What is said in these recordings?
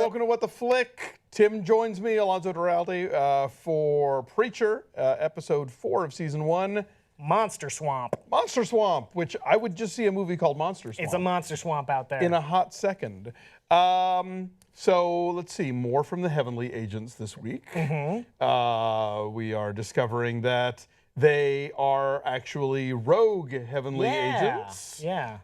welcome to What the Flick. Tim joins me, Alonso Duralde, for Preacher, episode 4 of season 1. Monster Swamp. Monster Swamp, which I would just see a movie called Monster Swamp. It's a monster swamp out there. In a hot second. So let's see, more from the Heavenly Agents this week. We are discovering that they are actually rogue Heavenly Agents. Yeah.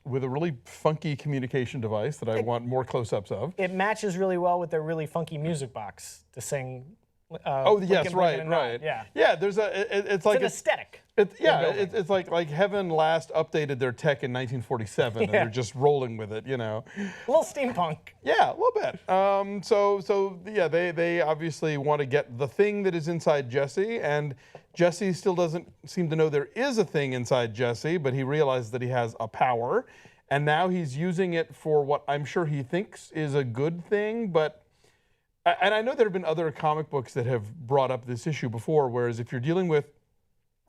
With a really funky communication device that I want more close-ups of. It matches really well with their really funky music box to sing. Oh yes, right. Yeah. Yeah, there's it's like an aesthetic. It's like Heaven last updated their tech in 1947, and they're just rolling with it, you know. A little steampunk. Yeah, a little bit. So yeah, they obviously want to get the thing that is inside Jesse, and Jesse still doesn't seem to know there is a thing inside Jesse, but he realizes that he has a power, and now he's using it for what I'm sure he thinks is a good thing, but. And I know there have been other comic books that have brought up this issue before, whereas if you're dealing with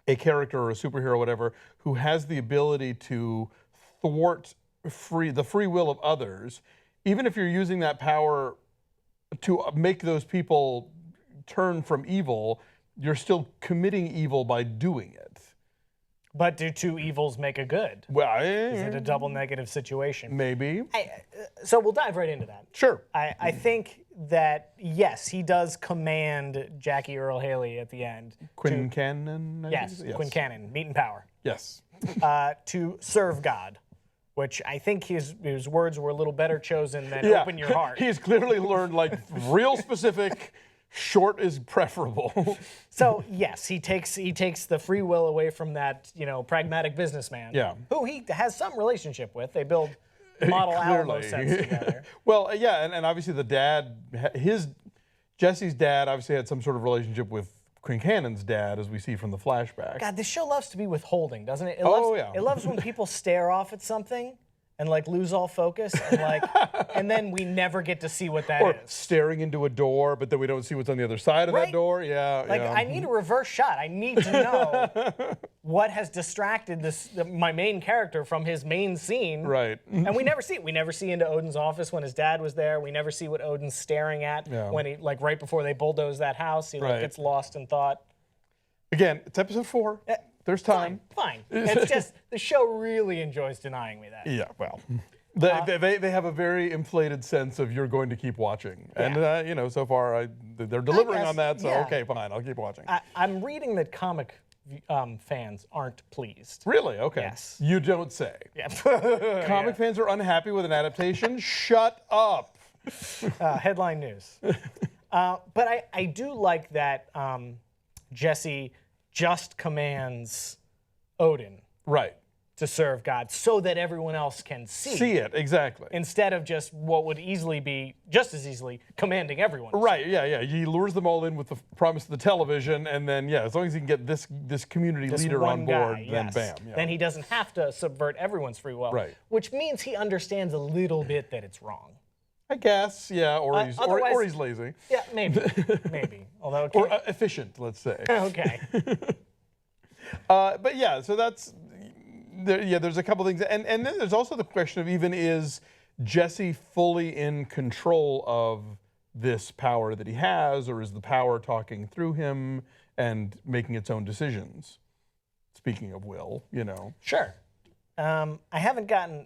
a character or a superhero or whatever who has the ability to thwart the free will of others, even if you're using that power to make those people turn from evil, you're still committing evil by doing it. But do two evils make a good? Well, is it a double negative situation? Maybe. So we'll dive right into that. Sure. I think that, yes, he does command Jackie Earle Haley at the end. Quincannon? Yes, Quincannon, meat and power. Yes. To serve God, which I think his words were a little better chosen than open your heart. He's clearly learned, like, real specific. Short is preferable. So yes, he takes the free will away from that, pragmatic businessman. Yeah. Who he has some relationship with. They build model Alamo sets together. Well, yeah, and obviously the dad, Jesse's dad, obviously had some sort of relationship with Quincannon's dad, as we see from the flashbacks. God, this show loves to be withholding, doesn't it? Yeah. It loves when people stare off at something and lose all focus, and and then we never get to see what that is. Or staring into a door, but then we don't see what's on the other side of that door. Yeah. I need a reverse shot. I need to know what has distracted my main character from his main scene. Right. And we never see it. We never see into Odin's office when his dad was there. We never see what Odin's staring at when he right before they bulldoze that house. He gets lost in thought. Again, it's episode 4. There's time. Fine. It's just the show really enjoys denying me that. Yeah, well, they have a very inflated sense of you're going to keep watching, and so far they're delivering on that. So okay, fine, I'll keep watching. I'm reading that comic fans aren't pleased. Really? Okay. Yes. You don't say. Yeah. Comic fans are unhappy with an adaptation. Shut up. Headline news. But I do like that Jesse just commands Odin to serve God so that everyone else can see it, exactly. Instead of just what would easily be, just as easily, commanding everyone. Right, yeah. He lures them all in with the promise of the television, and then, as long as he can get this community leader on board, then bam. Yeah. Then he doesn't have to subvert everyone's free will. Right. Which means he understands a little bit that it's wrong. I guess, yeah, or he's lazy. Yeah, maybe. Although or efficient, let's say. Okay. But yeah, so that's there's a couple things, and then there's also the question of even is Jesse fully in control of this power that he has, or is the power talking through him and making its own decisions? Speaking of will, Sure. I haven't gotten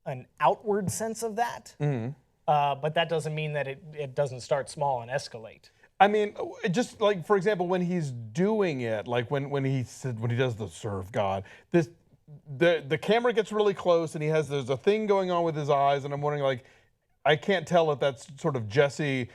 an outward sense of that. Mm-hmm. But that doesn't mean that it doesn't start small and escalate. I mean, just like, for example, when he's doing it, like when he does the serve God, the camera gets really close and there's a thing going on with his eyes, and I'm wondering, I can't tell if that's sort of Jesse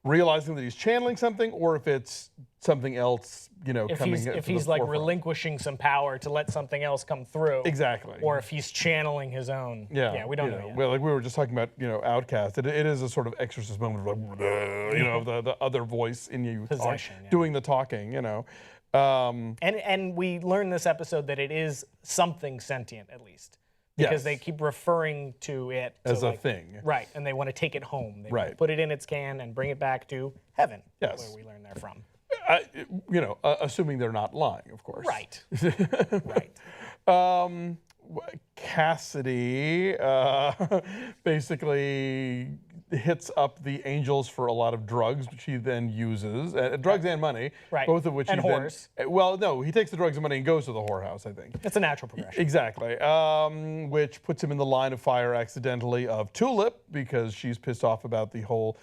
realizing that he's channeling something, or if it's something else, coming. If he's relinquishing some power to let something else come through. Exactly. Or if he's channeling his own. Yeah, we don't know yet. Well, like we were just talking about, Outcast. It is a sort of exorcist moment of the other voice in you doing the talking, And we learn this episode that it is something sentient, at least. Because they keep referring to it as a thing. Right, and they want to take it home. They want to put it in its can and bring it back to heaven. Yes. Where we learn they're from. Assuming they're not lying, of course. Right. Right. Cassidy basically hits up the angels for a lot of drugs, which he then uses, drugs and money, Right. both of which And he whores. then. Well, no, he takes the drugs and money and goes to the whorehouse, I think. It's a natural progression. Exactly, which puts him in the line of fire accidentally of Tulip because she's pissed off about the whole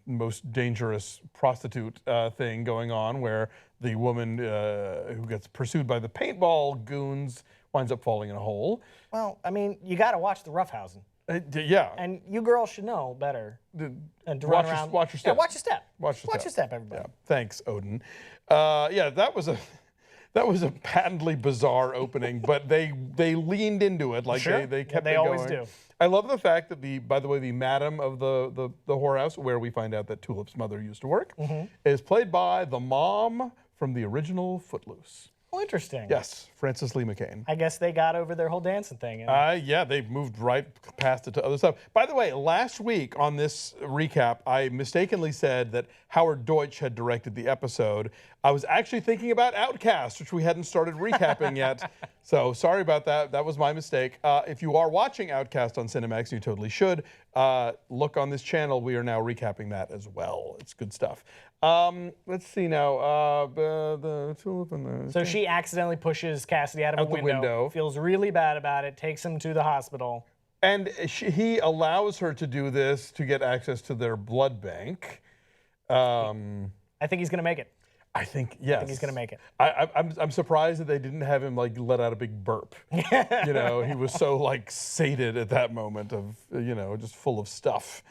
most dangerous prostitute thing going on, where the woman who gets pursued by the paintball goons winds up falling in a hole. Well, I mean, you got to watch the roughhousing. Yeah. And you girls should know better. And to Watch run your- around. watch your step. Yeah, watch your step. Watch your Watch step. everybody. Yeah. Thanks, Odin. Yeah, that was a patently bizarre opening, but they leaned into it. Like Sure. they kept they it going. always do. I love the fact that by the way, the madam of the whorehouse, where we find out that Tulip's mother used to work, is played by the mom from the original Footloose. Oh, interesting. Yes, Frances Lee McCain. I guess they got over their whole dancing thing. And Yeah, they moved right past it to other stuff. By the way, last week on this recap, I mistakenly said that Howard Deutsch had directed the episode. I was actually thinking about Outcast, which we hadn't started recapping yet. So sorry about that. That was my mistake. If you are watching Outcast on Cinemax, you totally should, look on this channel. We are now recapping that as well. It's good stuff. Let's see now. The Tulip and the... so she accidentally pushes Cassidy out of Out a the window, window. feels really bad about it, takes him to the hospital. And he allows her to do this to get access to their blood bank. I think he's going to make it. I think, yes. I think he's going to make it. I'm surprised that they didn't have him like let out a big burp. You know, he was so like sated at that moment of, you know, just full of stuff.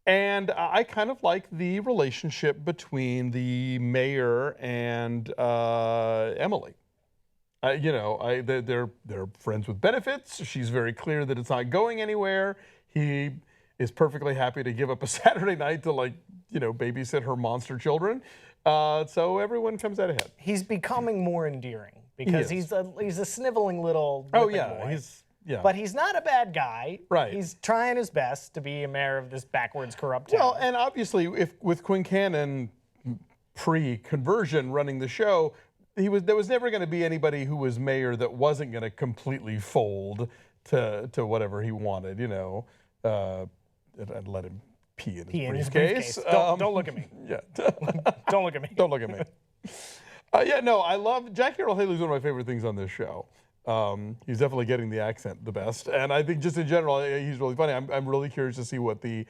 And I kind of like the relationship between the mayor and Emily. You know, they're friends with benefits. She's very clear that it's not going anywhere. He is perfectly happy to give up a Saturday night to, like, you know, babysit her monster children. So everyone comes out ahead. He's becoming more endearing because He is. he's a sniveling little Oh whipping yeah, boy. But he's not a bad guy. Right. He's trying his best to be a mayor of this backwards, corrupt town. Well, and obviously, if with Quincannon pre-conversion running the show, there was never going to be anybody who was mayor that wasn't going to completely fold to whatever he wanted, you know, and let him pee in his briefcase. Don't look at me. Yeah. Don't look at me. Don't look at me. Yeah, no, I love Jackie Earle Haley's one of my favorite things on this show. He's definitely getting the accent the best, and I think just in general he's really funny. I'm really curious to see what the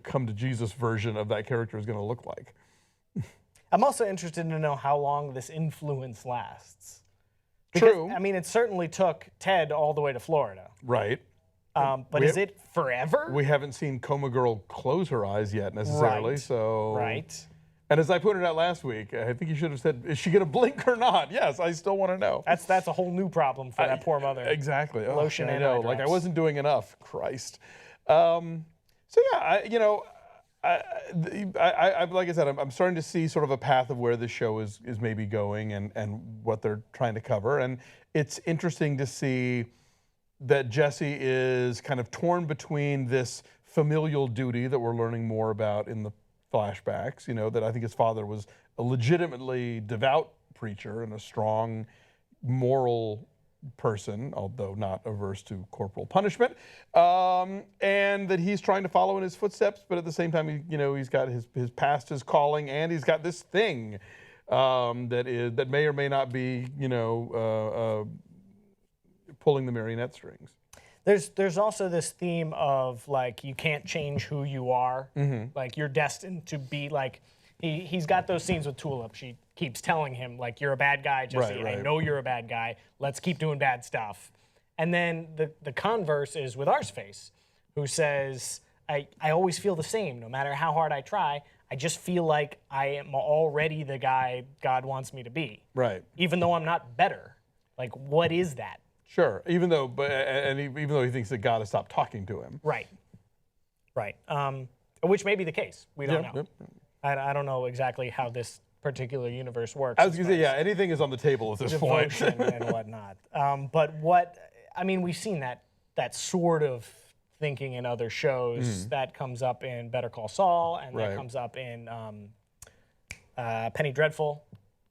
come to Jesus version of that character is going to look like. I'm also interested to know how long this influence lasts. True. I mean, it certainly took Ted all the way to Florida. Right. But is it forever? We haven't seen Coma Girl close her eyes yet necessarily. Right. So. Right. And as I pointed out last week, I think you should have said, "Is she going to blink or not?" Yes, I still want to know. That's a whole new problem for that poor mother. Exactly. Oh, Lotion I and know. eye Like I drops. wasn't doing enough. Christ. So yeah, like I said, I'm starting to see sort of a path of where this show is maybe going and what they're trying to cover, and it's interesting to see that Jesse is kind of torn between this familial duty that we're learning more about in the flashbacks. You know, that I think his father was a legitimately devout preacher and a strong moral person, although not averse to corporal punishment, and that he's trying to follow in his footsteps, but at the same time, he's got his past, his calling, and he's got this thing that may or may not be, pulling the marionette strings. There's also this theme of like you can't change who you are, like you're destined to be like. He's got those scenes with Tulip. She keeps telling him, like, you're a bad guy, Jesse. Right. I know you're a bad guy. Let's keep doing bad stuff. And then the converse is with Arseface, who says, I always feel the same. No matter how hard I try, I just feel like I am already the guy God wants me to be. Right. Even though I'm not better. Like, what is that? Sure. Even though he thinks that God has stopped talking to him. Right. Right. Which may be the case. We don't know. Yep. I don't know exactly how this particular universe works. I was going to say, yeah, anything is on the table at this point. Devotion and whatnot. We've seen that sort of thinking in other shows. That comes up in Better Call Saul, and that comes up in Penny Dreadful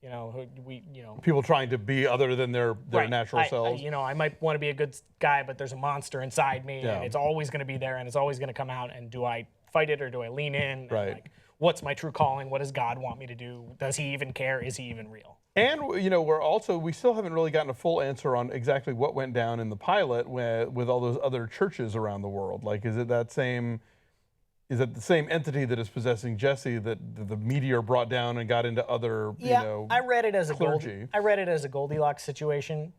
You know, you know. People trying to be other than their Right. natural selves. You know, I might want to be a good guy, but there's a monster inside me, Yeah. and it's always going to be there, and it's always going to come out. And do I fight it or do I lean in? And, Right. like, what's my true calling? What does God want me to do? Does he even care? Is he even real? And you know, we still haven't really gotten a full answer on exactly what went down in the pilot with all those other churches around the world. Like, is it the same entity that is possessing Jesse that the meteor brought down and got into other, Yeah, you know, I read it as clergy? I read it as a Goldilocks situation.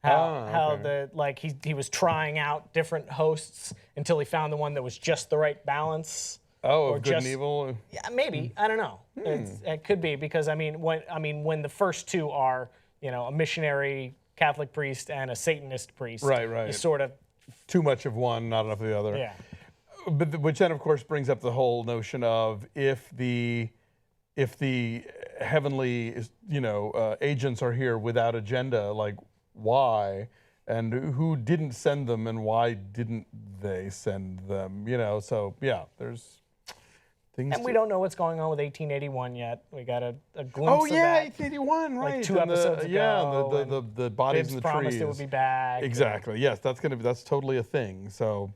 How okay. he was trying out different hosts until he found the one that was just the right balance. Oh, or of good and just- evil. Yeah, maybe. I don't know. It could be because when the first two are, you know, a missionary Catholic priest and a Satanist priest, Right. you sort of, Too much of one, not enough of the other. yeah. But which then, of course, brings up the whole notion of if the heavenly, you know, agents are here without agenda, like why, and who didn't send them, and why didn't they send them? You know, so yeah, there's things. And we don't know what's going on with 1881 yet. We got a glimpse Oh of yeah, that. 1881, right? Like 2 episodes ago. Yeah, and the bodies Bibbs in the promised trees. it would be back. Exactly. Yes, that's totally a thing. So.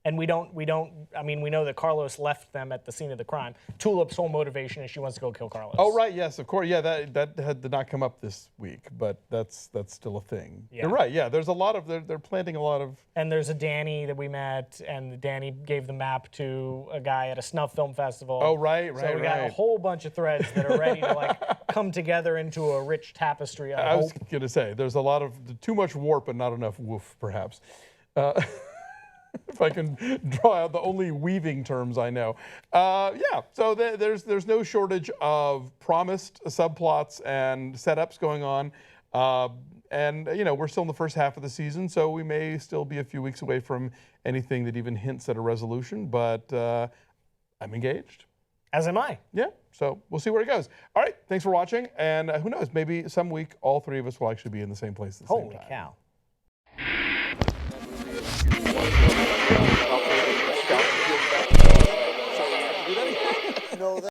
And we know that Carlos left them at the scene of the crime. Tulip's whole motivation is she wants to go kill Carlos. Oh right, yes, of course. Yeah, that did not come up this week, but that's still a thing. Yeah. You're right. Yeah, there's a lot of they're planting a lot of. And there's a Danny that we met, and Danny gave the map to a guy at a snuff film festival. Oh right. So we got a whole bunch of threads that are ready to like come together into a rich tapestry. I was gonna say there's a lot of too much warp and not enough woof, perhaps. If I can draw out the only weaving terms I know. Yeah, so there's no shortage of promised subplots and setups going on. And, you know, we're still in the first half of the season, so we may still be a few weeks away from anything that even hints at a resolution, but I'm engaged. As am I. Yeah, so we'll see where it goes. All right, thanks for watching, and who knows, maybe some week all three of us will actually be in the same place at the same time. Holy cow.